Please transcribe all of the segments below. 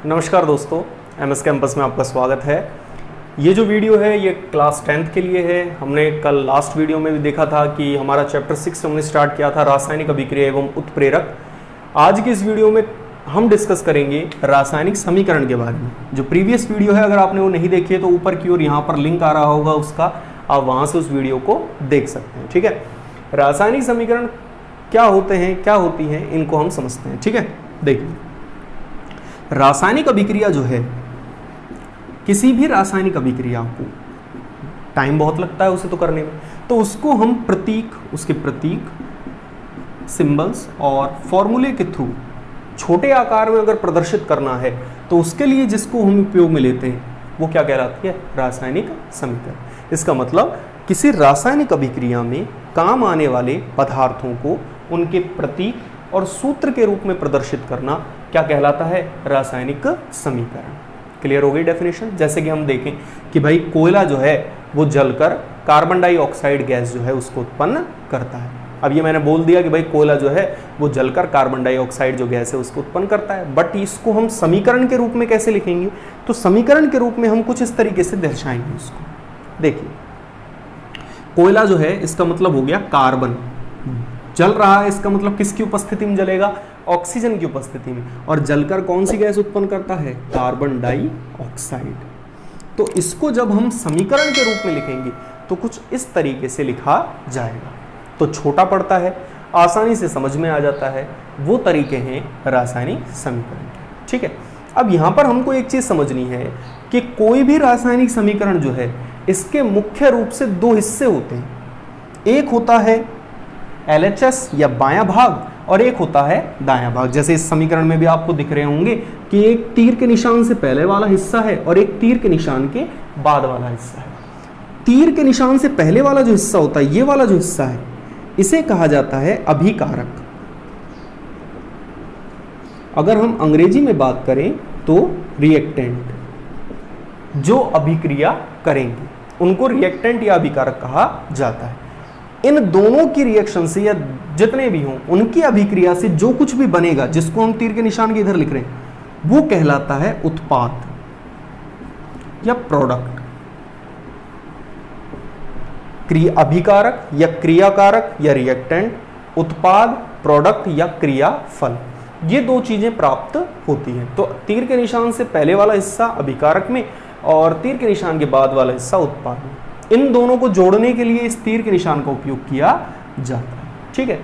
नमस्कार दोस्तों, MS campus में आपका स्वागत है। ये जो वीडियो है ये क्लास 10th के लिए है। हमने कल लास्ट वीडियो में भी देखा था कि हमारा चैप्टर 6 हमने स्टार्ट किया था, रासायनिक अभिक्रिया एवं उत्प्रेरक। आज की इस वीडियो में हम डिस्कस करेंगे रासायनिक समीकरण के बारे में। जो प्रीवियस वीडियो है, अगर आपने वो नहीं देखी है तो ऊपर की ओर यहाँ पर लिंक आ रहा होगा उसका, आप वहाँ से उस वीडियो को देख सकते हैं। ठीक है, रासायनिक समीकरण क्या होते हैं, क्या होती हैं, इनको हम समझते हैं। ठीक है, देखिए रासायनिक अभिक्रिया जो है, किसी भी रासायनिक अभिक्रिया को टाइम बहुत लगता है उसे तो करने में, तो उसको हम प्रतीक, उसके प्रतीक, सिंबल्स और फॉर्मूले के थ्रू छोटे आकार में अगर प्रदर्शित करना है तो उसके लिए जिसको हम उपयोग में लेते हैं वो क्या कहलाती है, रासायनिक समीकरण। इसका मतलब किसी रासायनिक अभिक्रिया में काम आने वाले पदार्थों को उनके प्रतीक और सूत्र के रूप में प्रदर्शित करना क्या कहलाता है, रासायनिक समीकरण। क्लियर हो गई डेफिनेशन। जैसे कि हम देखें कि भाई कोयला जो है वो जलकर कार्बन डाइऑक्साइड गैस जो है उसको उत्पन्न करता है। अब ये मैंने बोल दिया कि भाई कोयला जो है वो जलकर कार्बन डाइऑक्साइड जो गैस है उसको उत्पन्न करता है, बट इसको हम समीकरण के रूप में कैसे लिखेंगे, तो समीकरण के रूप में हम कुछ इस तरीके से दर्शाएंगे उसको। देखिए कोयला जो है इसका मतलब हो गया कार्बन, जल रहा है, इसका मतलब किसकी उपस्थिति में जलेगा, ऑक्सीजन की उपस्थिति में, और जलकर कौन सी गैस उत्पन्न करता है, कार्बन डाइऑक्साइड। तो इसको जब हम समीकरण के रूप में लिखेंगे तो कुछ इस तरीके से लिखा जाएगा। तो छोटा पड़ता है, आसानी से समझ में आ जाता है, वो तरीके हैं रासायनिक समीकरण के। ठीक है, अब यहां पर हमको एक चीज समझनी है कि कोई भी रासायनिक समीकरण जो है इसके मुख्य रूप से दो हिस्से होते हैं। एक होता है LHS या बायां भाग और एक होता है दायां भाग। जैसे इस समीकरण में भी आपको दिख रहे होंगे कि एक तीर के निशान से पहले वाला हिस्सा है और एक तीर के निशान के बाद वाला हिस्सा है। तीर के निशान से पहले वाला जो हिस्सा होता है, ये वाला जो हिस्सा है, इसे कहा जाता है अभिकारक। अगर हम अंग्रेजी में बात करें तो रिएक्टेंट। जो अभिक्रिया करेंगे उनको रिएक्टेंट या अभिकारक कहा जाता है। इन दोनों की रिएक्शन से या जितने भी हों उनकी अभिक्रिया से जो कुछ भी बनेगा, जिसको हम तीर के निशान के इधर लिख रहे हैं, वो कहलाता है उत्पाद या प्रोडक्ट। अभिकारक या क्रियाकारक या रिएक्टेंट, उत्पाद, प्रोडक्ट या क्रियाफल, ये दो चीजें प्राप्त होती हैं। तो तीर के निशान से पहले वाला हिस्सा अभिकारक में और तीर के निशान के बाद वाला हिस्सा उत्पाद में। इन दोनों को जोड़ने के लिए इस तीर के निशान का उपयोग किया जाता है। ठीक है,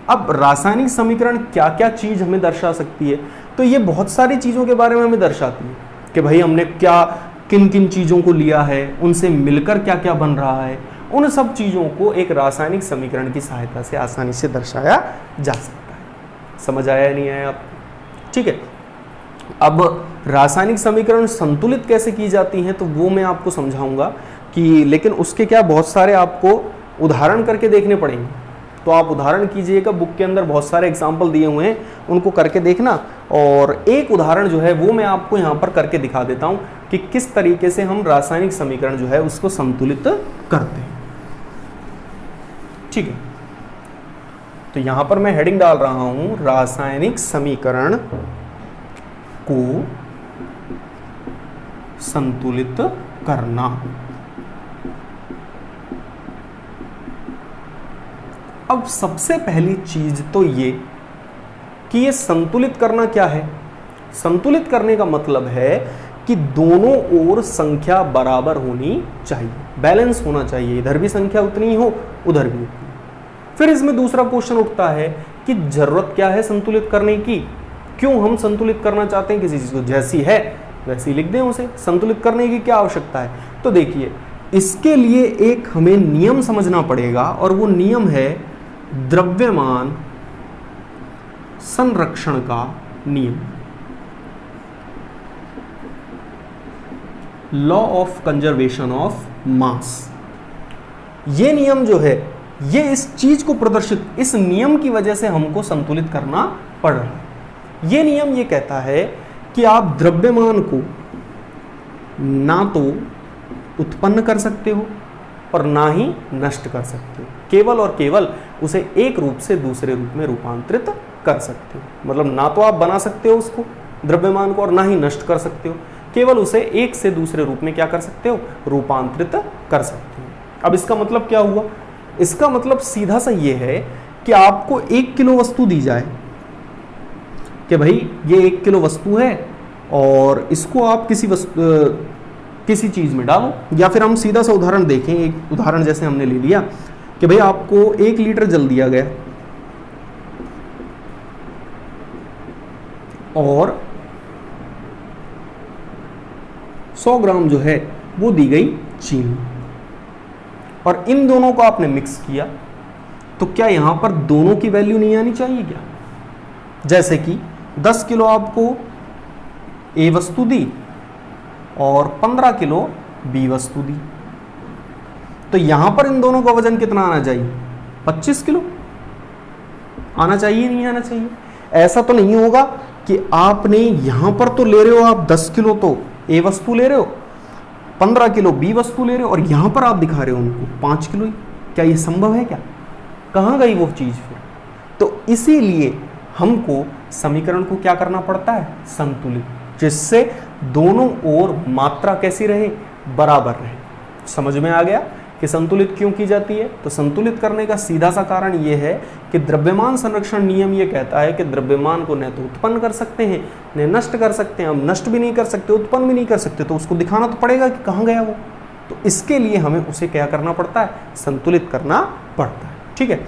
अब रासायनिक समीकरण क्या क्या चीज हमें दर्शा सकती है, तो ये बहुत सारी चीजों के बारे में हमें दर्शाती है कि भाई हमने क्या किन किन चीजों को लिया है, उनसे मिलकर क्या क्या बन रहा है। उन सब चीजों को एक रासायनिक समीकरण की सहायता से आसानी से दर्शाया जा सकता है। समझ आया या नहीं आया आप? ठीक है, अब रासायनिक समीकरण संतुलित कैसे की जाती हैं तो वो मैं आपको समझाऊंगा कि, लेकिन उसके क्या बहुत सारे आपको उदाहरण करके देखने पड़ेंगे। तो आप उदाहरण कीजिएगा, बुक के अंदर बहुत सारे एग्जाम्पल दिए हुए हैं, उनको करके देखना। और एक उदाहरण जो है वो मैं आपको यहाँ पर करके दिखा देता हूँ कि किस तरीके से हम रासायनिक समीकरण जो है उसको संतुलित करते हैं। ठीक है, तो यहाँ पर मैं हेडिंग डाल रहा हूँ, रासायनिक समीकरण को संतुलित करना। अब सबसे पहली चीज तो ये कि ये संतुलित करना क्या है। संतुलित करने का मतलब है कि दोनों ओर संख्या बराबर होनी चाहिए, बैलेंस होना चाहिए, इधर भी संख्या उतनी हो उधर भी उतनी। फिर इसमें दूसरा क्वेश्चन उठता है कि जरूरत क्या है संतुलित करने की, क्यों हम संतुलित करना चाहते हैं किसी चीज को, जैसी है वैसी लिख दें उसे, संतुलित करने की क्या आवश्यकता है। तो देखिए इसके लिए एक हमें नियम समझना पड़ेगा और वो नियम है द्रव्यमान संरक्षण का नियम, law of conservation of mass. ये नियम जो है ये इस चीज को प्रदर्शित, इस नियम की वजह से हमको संतुलित करना पड़ रहा है। ये नियम ये कहता है कि आप द्रव्यमान को ना तो उत्पन्न कर सकते हो और ना ही नष्ट कर सकते हो, केवल और केवल उसे एक रूप से दूसरे रूप में रूपांतरित कर सकते हो। मतलब ना तो आप बना सकते हो उसको द्रव्यमान को और ना ही नष्ट कर सकते हो, केवल उसे एक से दूसरे रूप में क्या कर सकते हो, रूपांतरित कर सकते हो। अब इसका मतलब क्या हुआ, इसका मतलब सीधा सा ये है कि आपको 1 किलो वस्तु दी जाए कि भाई ये 1 किलो वस्तु है और इसको आप किसी चीज में डालो, या फिर हम सीधा सा उदाहरण देखें, एक उदाहरण जैसे हमने ले लिया कि भाई आपको 1 लीटर जल दिया गया और 100 ग्राम जो है वो दी गई चीनी, और इन दोनों को आपने मिक्स किया, तो क्या यहां पर दोनों की वैल्यू नहीं आनी चाहिए क्या? जैसे कि 10 किलो आपको ए वस्तु दी और 15 किलो बी वस्तु दी, तो यहां पर इन दोनों का वजन कितना आना चाहिए, 25 किलो आना चाहिए, नहीं आना चाहिए? ऐसा तो नहीं होगा कि आपने यहां पर तो ले रहे हो आप 10 किलो तो ए वस्तु ले रहे हो, 15 किलो बी वस्तु ले रहे हो, और यहां पर आप दिखा रहे हो उनको 5 किलो ही। क्या ये संभव है? क्या कहां गई वो चीज फिर? तो इसीलिए हमको समीकरण को क्या करना पड़ता है, संतुलित, जिससे दोनों ओर मात्रा कैसी रहे, बराबर रहे। समझ में आ गया कि संतुलित क्यों की जाती है? तो संतुलित करने का सीधा सा कारण यह है कि द्रव्यमान संरक्षण नियम ये कहता है कि द्रव्यमान को न तो उत्पन्न कर सकते हैं न नष्ट कर सकते हैं। हम नष्ट भी नहीं कर सकते, उत्पन्न भी नहीं कर सकते, तो उसको दिखाना तो पड़ेगा कि कहाँ गया वो। तो इसके लिए हमें उसे क्या करना पड़ता है, संतुलित करना पड़ता है। ठीक है,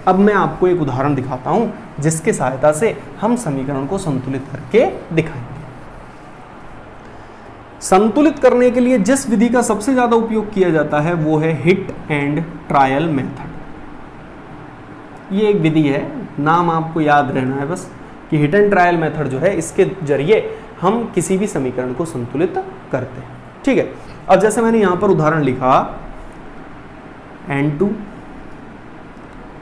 अब मैं आपको एक उदाहरण दिखाता हूं जिसके सहायता से हम समीकरण को संतुलित करके दिखाएंगे। संतुलित करने के लिए जिस विधि का सबसे ज्यादा उपयोग किया जाता है वो है हिट एंड ट्रायल मेथड। ये एक विधि है, नाम आपको याद रहना है बस कि हिट एंड ट्रायल मेथड जो है, इसके जरिए हम किसी भी समीकरण को संतुलित करते हैं। ठीक है, अब जैसे मैंने यहां पर उदाहरण लिखा N2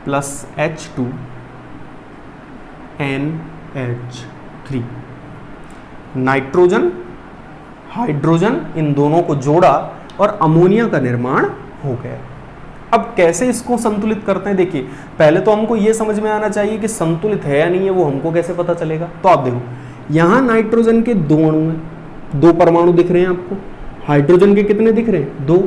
plus H2 NH3, nitrogen hydrogen in दोनों को जोड़ा और अमोनिया का निर्माण हो गया। अब कैसे इसको संतुलित करते हैं, देखिए पहले तो हमको यह समझ में आना चाहिए कि संतुलित है या नहीं है, वो हमको कैसे पता चलेगा। तो आप देखो यहां नाइट्रोजन के 2 अणु हैं, 2 परमाणु दिख रहे हैं आपको। हाइड्रोजन के कितने दिख रहे हैं, 2।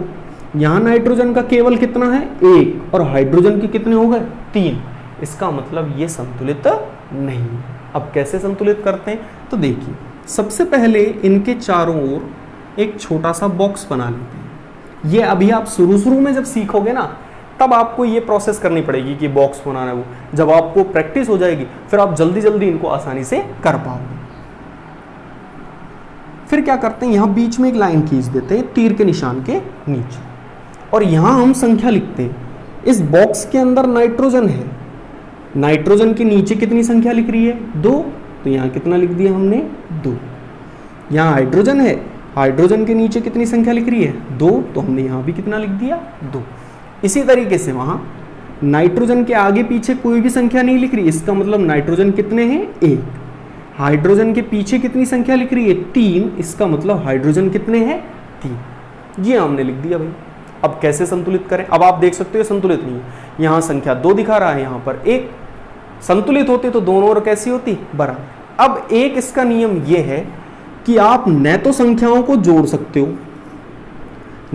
यहां नाइट्रोजन का केवल कितना है, 1, और हाइड्रोजन के कितने हो गए, 3। इसका मतलब ये संतुलित नहीं है। अब कैसे संतुलित करते हैं, तो देखिए सबसे पहले इनके चारों ओर एक छोटा सा बॉक्स बना लेते हैं। ये अभी आप शुरू में जब सीखोगे ना, तब आपको ये प्रोसेस करनी पड़ेगी कि बॉक्स बनाना है वो। जब आपको प्रैक्टिस हो जाएगी फिर आप जल्दी जल्दी इनको आसानी से कर पाओगे। फिर क्या करते हैं, यहां बीच में एक लाइन खींच देते हैं तीर के निशान के नीचे, और यहां हम संख्या लिखते हैं। इस बॉक्स के अंदर नाइट्रोजन है, नाइट्रोजन के नीचे कितनी संख्या लिख रही है, 2, तो यहां कितना लिख दिया हमने, 2। यहां हाइड्रोजन है, हाइड्रोजन के नीचे कितनी संख्या लिख रही है, 2, तो हमने यहां भी कितना लिख दिया, 2। इसी तरीके से वहां नाइट्रोजन के आगे पीछे कोई भी संख्या नहीं लिख रही, इसका मतलब नाइट्रोजन कितने हैं, 1। हाइड्रोजन के पीछे कितनी संख्या लिख रही है, 3, इसका मतलब हाइड्रोजन कितने हैं, 3। ये हमने लिख दिया भाई। अब कैसे संतुलित करें, अब आप देख सकते हो संतुलित नहीं है, यहां संख्या 2 दिखा रहा है, यहां पर 1। संतुलित होते तो दोनों ओर कैसी होती, बराबर। अब एक इसका नियम यह है कि आप न तो संख्याओं को जोड़ सकते हो,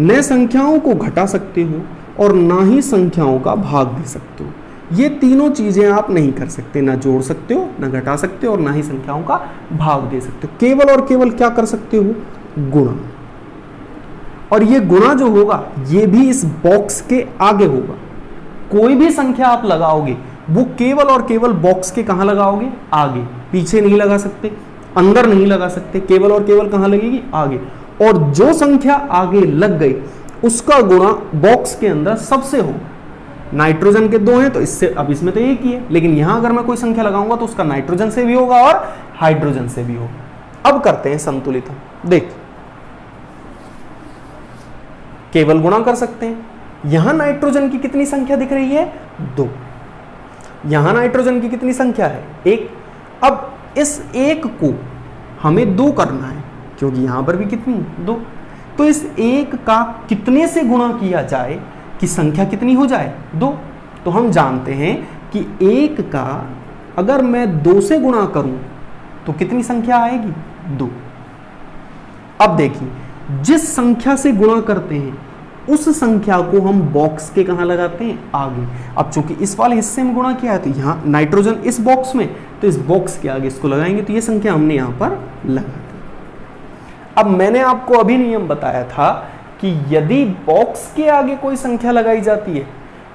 न संख्याओं को घटा सकते हो, और ना ही संख्याओं का भाग दे सकते हो। ये तीनों चीजें आप नहीं कर सकते, ना जोड़ सकते हो, ना घटा सकते हो, और ना ही संख्याओं का भाग दे सकते हो। केवल और केवल क्या कर सकते हो, गुणा। और ये गुणा जो होगा ये भी इस बॉक्स के आगे होगा। कोई भी संख्या आप लगाओगे वो केवल और केवल बॉक्स के कहां लगाओगे, आगे। पीछे नहीं लगा सकते, अंदर नहीं लगा सकते, केवल और केवल कहां लगेगी, आगे। और जो संख्या आगे लग गई उसका गुणा बॉक्स के अंदर सबसे हो। नाइट्रोजन के 2 हैं तो इससे, अब इसमें तो 1 ही है, लेकिन यहां अगर मैं कोई संख्या लगाऊंगा तो उसका नाइट्रोजन से भी होगा और हाइड्रोजन से भी होगा। अब करते हैं संतुलित। देख, केवल गुणा कर सकते हैं। यहां नाइट्रोजन की कितनी संख्या दिख रही है, 2। यहां नाइट्रोजन की कितनी संख्या है, 1। अब इस 1 को हमें 2 करना है, क्योंकि यहां पर भी कितनी, 2। तो इस 1 का कितने से गुणा किया जाए कि संख्या कितनी हो जाए, 2। तो हम जानते हैं कि 1 का अगर मैं 2 से गुणा करूं तो कितनी संख्या आएगी, 2। अब देखिए, जिस संख्या से गुणा करते हैं उस संख्या को हम बॉक्स के कहां लगाते हैं, आगे। अब चूंकि इस वाले हिस्से में गुणा किया है तो यहां नाइट्रोजन इस बॉक्स में, तो इस बॉक्स के आगे इसको लगाएंगे, तो ये संख्या हमने यहां पर लगा दी। अब मैंने आपको अभी नियम बताया था कि यदि बॉक्स के आगे कोई संख्या लगाई जाती है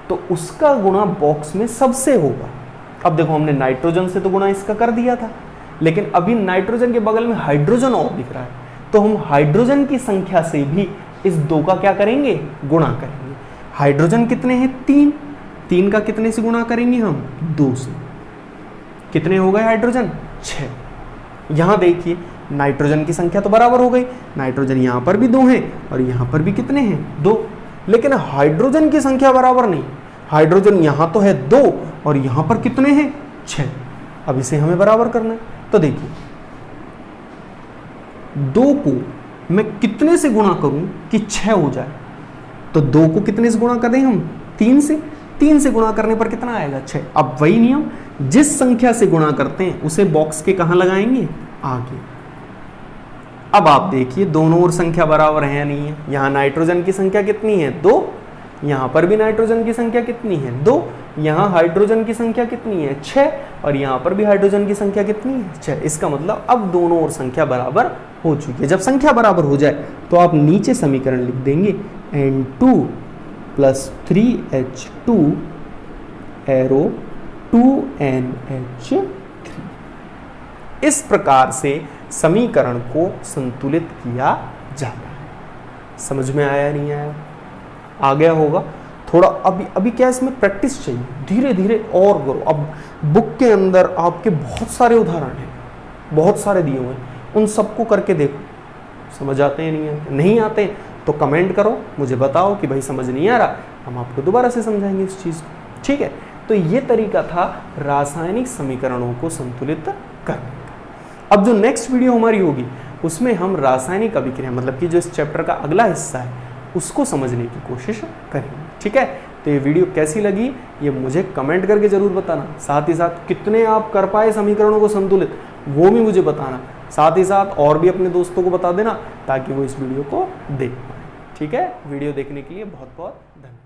तो उसका गुणा बॉक्स में सबसे होगा। अब देखो, हमने नाइट्रोजन से तो गुणा इसका कर दिया था, लेकिन अभी नाइट्रोजन के बगल में हाइड्रोजन और दिख रहा है, तो हम हाइड्रोजन की संख्या से भी इस 2 का क्या करेंगे, गुणा करेंगे। हाइड्रोजन कितने हैं, 3, 3 का कितने से गुणा करेंगे हम, 2 से। कितने हो गए हाइड्रोजन, 6। यहां देखिए नाइट्रोजन की संख्या तो बराबर हो गई, नाइट्रोजन यहां पर भी 2 हैं और यहां पर भी कितने हैं, 2। लेकिन हाइड्रोजन की संख्या बराबर नहीं, हाइड्रोजन यहां तो है 2 और यहां पर कितने हैं, 6। अब इसे हमें बराबर करना है, तो देखिए 2 को मैं कितने से गुणा करूं कि 6 हो जाए, तो 2 को कितने से गुणा करें हम, 3 से। 3 से गुणा करने पर कितना आएगा, 6। अब वही नियम, जिस संख्या से गुणा करते हैं उसे बॉक्स के कहां लगाएंगे, आगे। अब आप देखिए दोनों ओर संख्या बराबर है या नहीं है। यहां नाइट्रोजन की संख्या कितनी है, 2, यहां पर भी नाइट्रोजन की संख्या कितनी है, 2, यहां हाइड्रोजन की संख्या कितनी है, 6, और यहां पर भी हाइड्रोजन की संख्या कितनी है, 6। इसका मतलब अब दोनों ओर संख्या बराबर हो चुकी है। जब संख्या बराबर हो जाए तो आप नीचे समीकरण लिख देंगे N2 + 3H2 एरो 2NH3। इस प्रकार से समीकरण को संतुलित किया जाता है। समझ में आया नहीं आया, आ गया होगा थोड़ा। अभी क्या इसमें प्रैक्टिस चाहिए, धीरे धीरे और करो। अब बुक के अंदर आपके बहुत सारे उदाहरण हैं, बहुत सारे दिए हुए हैं, उन सबको करके देखो, समझ आते हैं नहीं आते तो कमेंट करो, मुझे बताओ कि भाई समझ नहीं आ रहा, हम आपको दोबारा से समझाएंगे इस चीज़ को, ठीक है। तो ये तरीका था रासायनिक समीकरणों को संतुलित करने का। अब जो नेक्स्ट वीडियो हमारी होगी उसमें हम रासायनिक अभिक्रिया, मतलब कि जो इस चैप्टर का अगला हिस्सा है उसको समझने की कोशिश करेंगे, ठीक है। तो ये वीडियो कैसी लगी ये मुझे कमेंट करके जरूर बताना। साथ ही साथ कितने आप कर पाए समीकरणों को संतुलित वो भी मुझे बताना। साथ ही साथ और भी अपने दोस्तों को बता देना ताकि वो इस वीडियो को देख पाए, ठीक है। वीडियो देखने के लिए बहुत बहुत धन्यवाद।